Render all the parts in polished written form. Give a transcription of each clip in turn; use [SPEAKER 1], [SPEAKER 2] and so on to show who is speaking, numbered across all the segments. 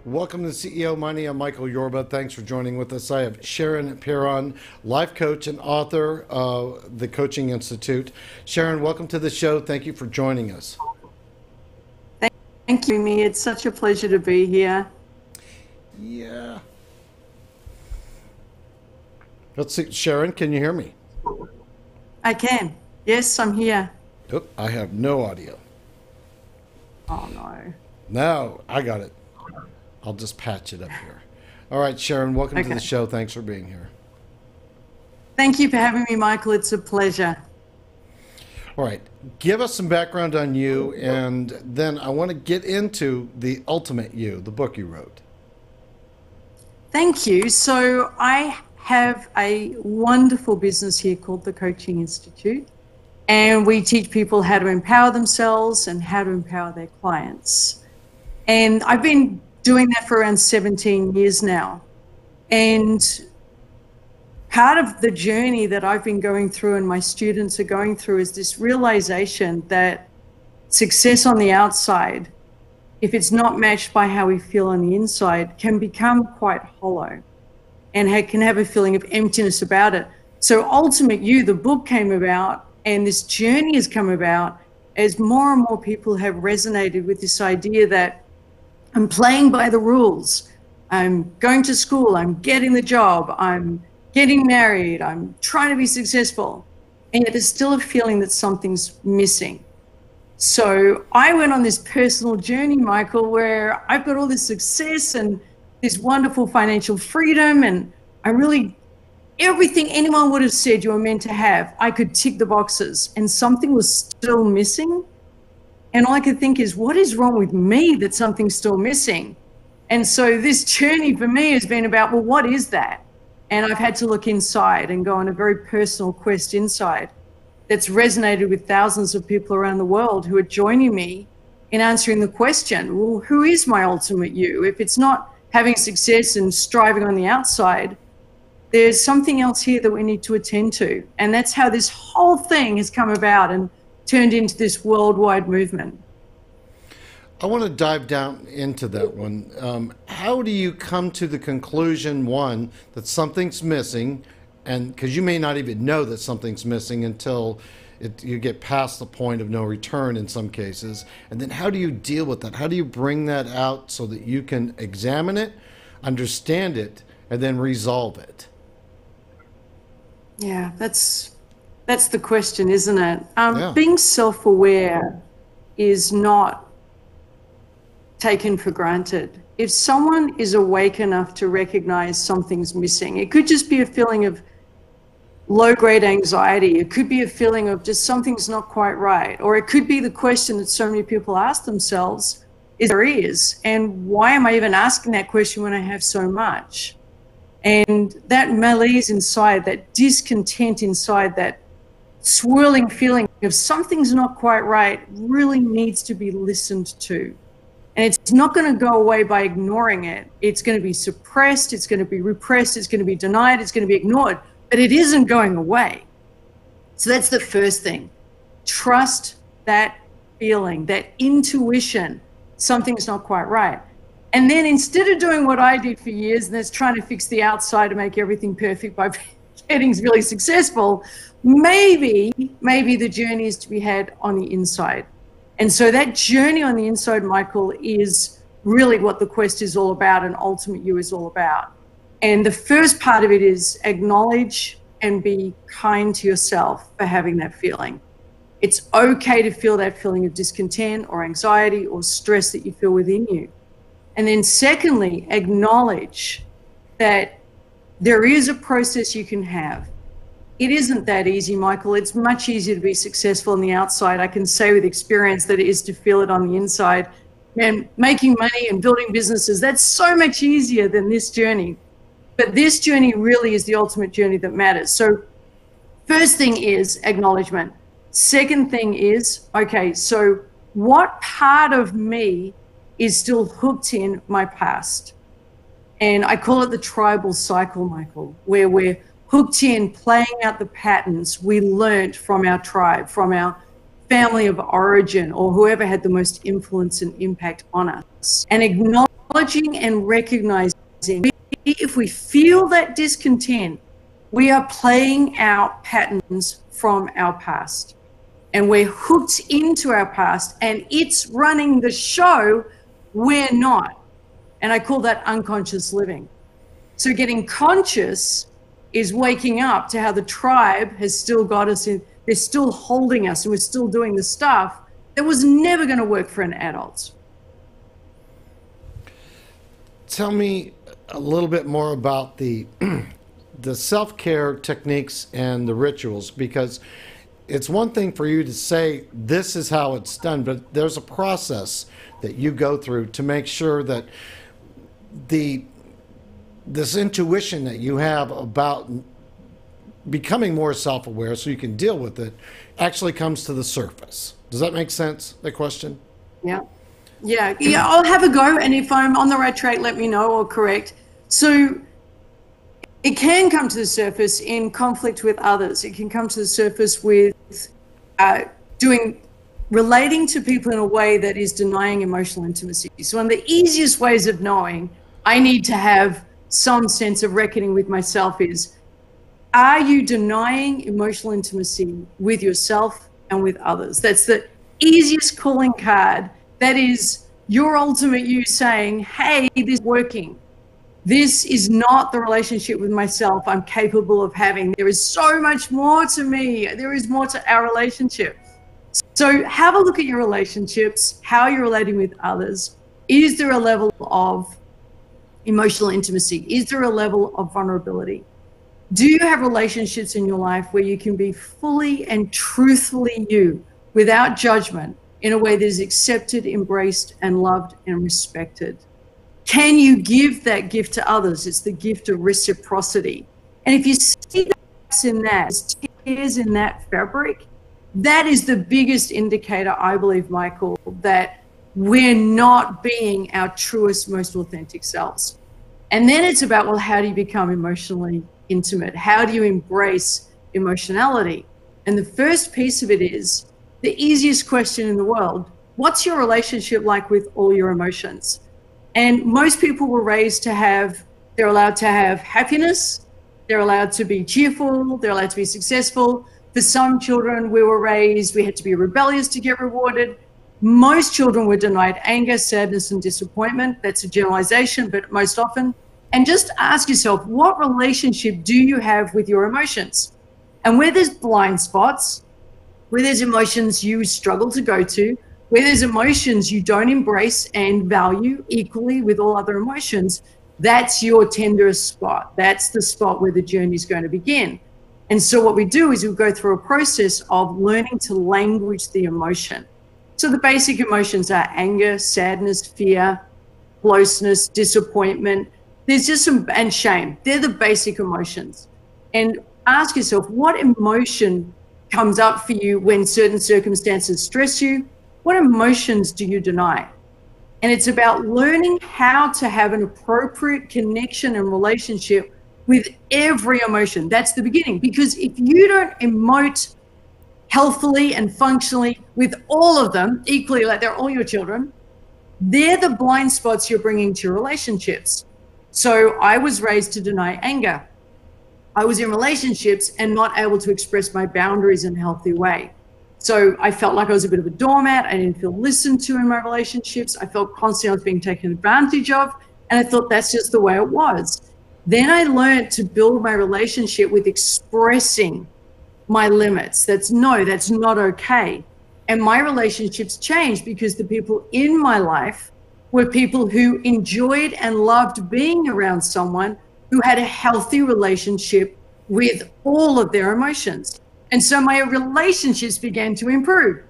[SPEAKER 1] Welcome to CEO Money. I'm Michael Yorba. Thanks for joining with us. I have Sharon Pearson, life coach and author of the Coaching Institute. Sharon, welcome to the show. Thank you for joining us.
[SPEAKER 2] Thank you, me. It's such a pleasure to be here.
[SPEAKER 1] Yeah. Let's see. Sharon, can you hear me?
[SPEAKER 2] I can. Yes, I'm here.
[SPEAKER 1] Oh, I have no audio.
[SPEAKER 2] Oh, no.
[SPEAKER 1] No, I got it. I'll just patch it up here. All right, Sharon, welcome to the show. Thanks for being here.
[SPEAKER 2] Thank you for having me, Michael. It's a pleasure.
[SPEAKER 1] All right, give us some background on you, and then I want to get into The Ultimate You, the book you wrote.
[SPEAKER 2] Thank you. So I have a wonderful business here called the Coaching Institute, and we teach people how to empower themselves and how to empower their clients. And I've been doing that for around 17 years now. And part of the journey that I've been going through and my students are going through is this realization that success on the outside, if it's not matched by how we feel on the inside, can become quite hollow and can have a feeling of emptiness about it. So Ultimate You, the book, came about, and this journey has come about as more and more people have resonated with this idea that I'm playing by the rules. I'm going to school, I'm getting the job, I'm getting married, I'm trying to be successful. And yet there's still a feeling that something's missing. So I went on this personal journey, Michael, where I've got all this success and this wonderful financial freedom, and I really, everything anyone would have said you were meant to have, I could tick the boxes, and something was still missing. And all I could think is, what is wrong with me that something's still missing? And so this journey for me has been about, well, what is that? And I've had to look inside and go on a very personal quest inside that's resonated with thousands of people around the world who are joining me in answering the question, well, who is my ultimate you? If it's not having success and striving on the outside, there's something else here that we need to attend to. And that's how this whole thing has come about and turned into this worldwide movement.
[SPEAKER 1] I want to dive down into that one. How do you come to the conclusion, one, that something's missing, and because you may not even know that something's missing until you get past the point of no return in some cases, and then how do you deal with that? How do you bring that out so that you can examine it, understand it, and then resolve it?
[SPEAKER 2] Yeah, that's the question, isn't it? Being self-aware is not taken for granted. If someone is awake enough to recognize something's missing, it could just be a feeling of low-grade anxiety. It could be a feeling of just something's not quite right. Or it could be the question that so many people ask themselves, and why am I even asking that question when I have so much? And that malaise inside, that discontent inside, that swirling feeling of something's not quite right really needs to be listened to. And it's not going to go away by ignoring it. It's going to be suppressed, it's going to be repressed, it's going to be denied, it's going to be ignored, but it isn't going away. So that's the first thing. Trust that feeling, that intuition, something's not quite right. And then instead of doing what I did for years, and that's trying to fix the outside to make everything perfect by getting really successful, maybe the journey is to be had on the inside. And so that journey on the inside, Michael, is really what the quest is all about and Ultimate You is all about. And the first part of it is acknowledge and be kind to yourself for having that feeling. It's okay to feel that feeling of discontent or anxiety or stress that you feel within you. And then secondly, acknowledge that there is a process you can have. It isn't that easy, Michael. It's much easier to be successful on the outside. I can say with experience that it is to feel it on the inside. Man, making money and building businesses, that's so much easier than this journey. But this journey really is the ultimate journey that matters. So first thing is acknowledgement. Second thing is, okay, so what part of me is still hooked in my past? And I call it the tribal cycle, Michael, where we're hooked in playing out the patterns we learned from our tribe, from our family of origin, or whoever had the most influence and impact on us. And acknowledging and recognizing, if we feel that discontent, we are playing out patterns from our past. And we're hooked into our past, and it's running the show, we're not. And I call that unconscious living. So getting conscious is waking up to how the tribe has still got us in, they're still holding us, and we're still doing the stuff that was never going to work for an adult.
[SPEAKER 1] Tell me a little bit more about the the self-care techniques and the rituals, because it's one thing for you to say this is how it's done, but there's a process that you go through to make sure that this intuition that you have about becoming more self-aware so you can deal with it actually comes to the surface. Does that make sense, that question?
[SPEAKER 2] Yeah. I'll have a go, and if I'm on the right track, let me know or correct. So it can come to the surface in conflict with others. It can come to the surface with relating to people in a way that is denying emotional intimacy. So one of the easiest ways of knowing I need to have some sense of reckoning with myself is, are you denying emotional intimacy with yourself and with others? That's the easiest calling card. That is your ultimate you saying, hey, this is working. This is not the relationship with myself I'm capable of having. There is so much more to me. There is more to our relationship. So have a look at your relationships, how you're relating with others. Is there a level of emotional intimacy? Is there a level of vulnerability? Do you have relationships in your life where you can be fully and truthfully you without judgment in a way that is accepted, embraced, and loved and respected? Can you give that gift to others? It's the gift of reciprocity. And if you see the gaps in that, tears in that fabric, that is the biggest indicator, I believe, Michael, that we're not being our truest, most authentic selves. And then it's about, well, how do you become emotionally intimate? How do you embrace emotionality? And the first piece of it is the easiest question in the world. What's your relationship like with all your emotions? And most people were raised to have, they're allowed to have happiness, they're allowed to be cheerful, they're allowed to be successful. For some children, we were raised, we had to be rebellious to get rewarded. Most children were denied anger, sadness, and disappointment. That's a generalization, but most often. And just ask yourself, what relationship do you have with your emotions? And where there's blind spots, where there's emotions you struggle to go to, where there's emotions you don't embrace and value equally with all other emotions, that's your tenderest spot. That's the spot where the journey is going to begin. And so what we do is we go through a process of learning to language the emotion. So the basic emotions are anger, sadness, fear, closeness, disappointment. There's just some, and shame. They're the basic emotions. And ask yourself, what emotion comes up for you when certain circumstances stress you? What emotions do you deny? And it's about learning how to have an appropriate connection and relationship with every emotion. That's the beginning. Because if you don't emote healthily and functionally with all of them equally, like they're all your children, they're the blind spots you're bringing to your relationships. So I was raised to deny anger. I was in relationships and not able to express my boundaries in a healthy way. So I felt like I was a bit of a doormat. I didn't feel listened to in my relationships. I felt constantly I was being taken advantage of. And I thought that's just the way it was. Then I learned to build my relationship with expressing my limits. That's not okay. And my relationships changed because the people in my life were people who enjoyed and loved being around someone who had a healthy relationship with all of their emotions. And so my relationships began to improve.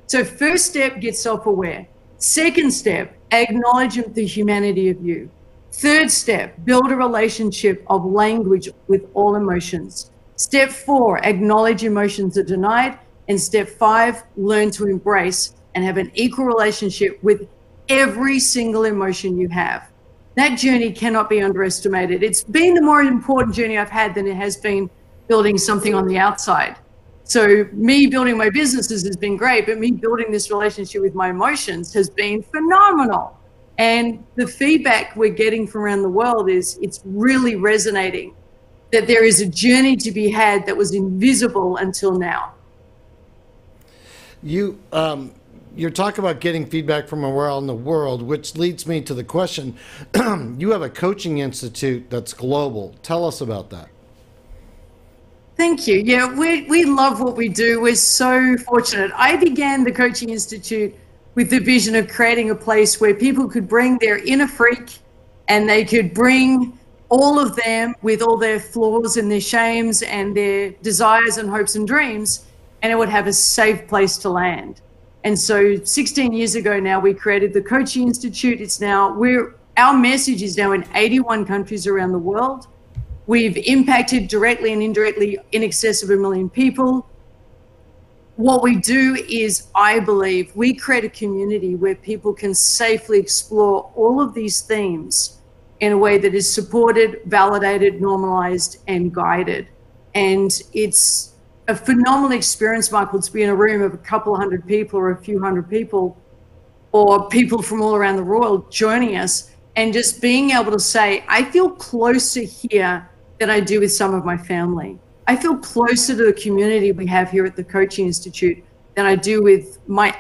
[SPEAKER 2] So first step, get self-aware. Second step, acknowledge the humanity of you. Third step, build a relationship of language with all emotions. Step 4, acknowledge emotions are denied. And step 5, learn to embrace and have an equal relationship with every single emotion you have. That journey cannot be underestimated. It's been the more important journey I've had than it has been building something on the outside. So me building my businesses has been great, but me building this relationship with my emotions has been phenomenal. And the feedback we're getting from around the world is it's really resonating that there is a journey to be had that was invisible until now.
[SPEAKER 1] You're talking about getting feedback from around the world, which leads me to the question. You have a coaching institute that's global. Tell us about that.
[SPEAKER 2] Thank you. Yeah, we love what we do. We're so fortunate. I began the Coaching Institute with the vision of creating a place where people could bring their inner freak and they could bring all of them with all their flaws and their shames and their desires and hopes and dreams, and it would have a safe place to land. And so 16 years ago now, we created the Coaching Institute. Our message is now in 81 countries around the world. We've impacted directly and indirectly in excess of 1 million people. What we do is, I believe, we create a community where people can safely explore all of these themes in a way that is supported, validated, normalized, and guided. And it's a phenomenal experience, Michael, to be in a room of a couple hundred people or a few hundred people or people from all around the world joining us and just being able to say, I feel closer here than I do with some of my family. I feel closer to the community we have here at the Coaching Institute than I do with my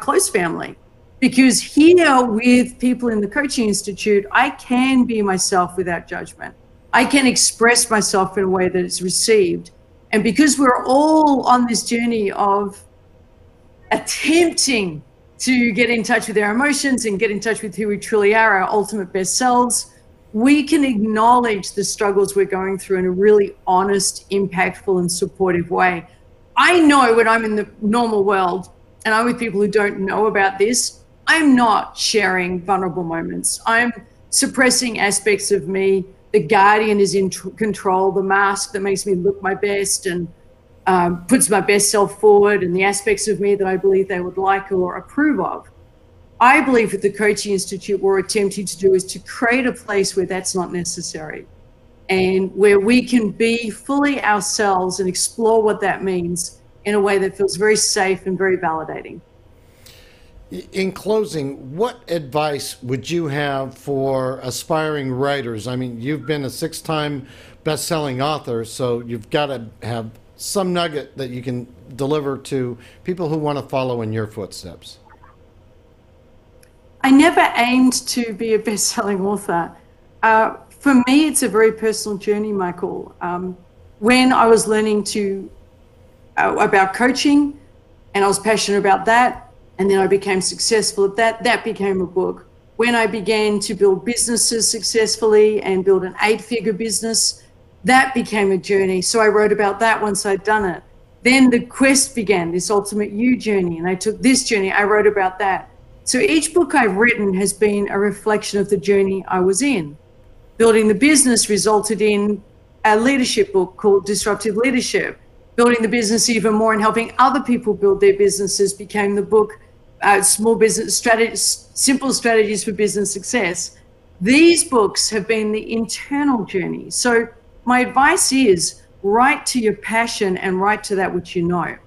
[SPEAKER 2] close family. Because here with people in the Coaching Institute, I can be myself without judgment. I can express myself in a way that is received. And because we're all on this journey of attempting to get in touch with our emotions and get in touch with who we truly are, our ultimate best selves, we can acknowledge the struggles we're going through in a really honest, impactful, and supportive way. I know when I'm in the normal world and I'm with people who don't know about this, I'm not sharing vulnerable moments. I'm suppressing aspects of me. The guardian is in control, the mask that makes me look my best and puts my best self forward, and the aspects of me that I believe they would like or approve of. I believe at the Coaching Institute, what we're attempting to do is to create a place where that's not necessary and where we can be fully ourselves and explore what that means in a way that feels very safe and very validating.
[SPEAKER 1] In closing, what advice would you have for aspiring writers? I mean, you've been a 6-time best-selling author, so you've got to have some nugget that you can deliver to people who want to follow in your footsteps.
[SPEAKER 2] I never aimed to be a best-selling author. For me, it's a very personal journey, Michael. When I was learning about coaching, and I was passionate about that, and then I became successful at that, that became a book. When I began to build businesses successfully and build an 8-figure business, that became a journey. So I wrote about that once I'd done it. Then the quest began, this Ultimate You journey, and I took this journey, I wrote about that. So each book I've written has been a reflection of the journey I was in. Building the business resulted in a leadership book called Disruptive Leadership. Building the business even more and helping other people build their businesses became the book, Small Business Strategies, Simple Strategies for Business Success. These books have been the internal journey. So my advice is write to your passion and write to that which you know.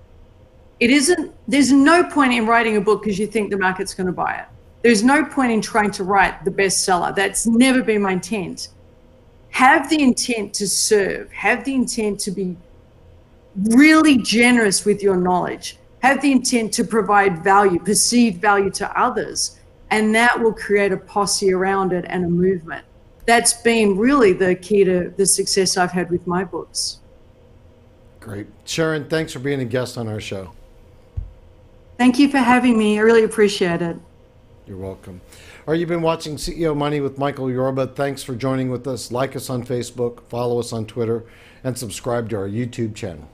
[SPEAKER 2] There's no point in writing a book because you think the market's going to buy it. There's no point in trying to write the bestseller. That's never been my intent. Have the intent to serve. Have the intent to be really generous with your knowledge. Have the intent to provide value, perceived value to others, and that will create a posse around it and a movement. That's been really the key to the success I've had with my books.
[SPEAKER 1] Great. Sharon, thanks for being a guest on our show.
[SPEAKER 2] Thank you for having me. I really appreciate it.
[SPEAKER 1] You're welcome. All right, you've been watching CEO Money with Michael Yorba. Thanks for joining with us. Like us on Facebook, follow us on Twitter, and subscribe to our YouTube channel.